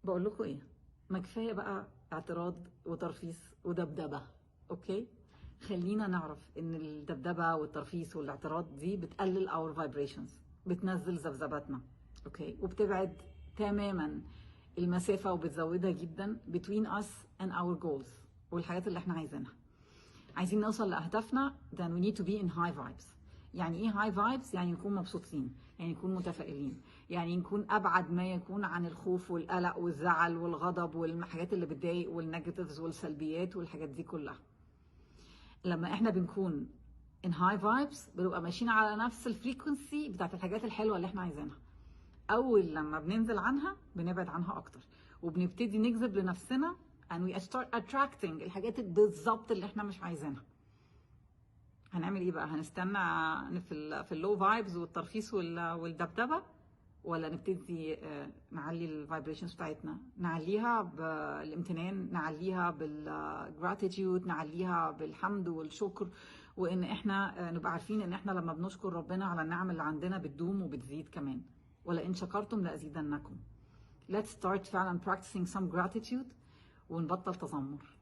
بقول لكم ايه، ما كفايه بقى اعتراض وترفيس ودبدبه. اوكي، خلينا نعرف ان الدبدبه والترفيس والاعتراض دي بتقلل اور فايبريشنز، بتنزل ذبذباتنا. اوكي، وبتبعد تماما المسافه وبتزودها جدا between us and our goals والحاجات اللي احنا عايزينها. عايزين نوصل لاهدافنا then we need to be in high vibes. يعني ايه هاي فايبس؟ يعني نكون مبسوطين، يعني نكون متفائلين، يعني نكون ابعد ما يكون عن الخوف والقلق والزعل والغضب والحاجات اللي بتضايق والنيجاتيفز والسلبيات والحاجات دي كلها. لما احنا بنكون in high vibes بنبقى ماشيين على نفس الفريكونسي بتاعت الحاجات الحلوه اللي احنا عايزينها. اول لما بننزل عنها بنبعد عنها اكتر، وبنبتدي نجذب لنفسنا and we start attracting الحاجات بالظبط اللي احنا مش عايزينها. هنعمل ايه بقى؟ هنستنى في اللو فايبز والترفيس والدبدبه، ولا نبتدي نعلي الفايبريشنز بتاعتنا، نعليها بالامتنان، نعليها بالجراتيتيود، نعليها بالحمد والشكر، وان احنا نبقى عارفين ان احنا لما بنشكر ربنا على النعم اللي عندنا بتدوم وبتزيد كمان. ولا ان شكرتم لازيدنكم. Let's start فعلا practicing some gratitude ونبطل تذمر.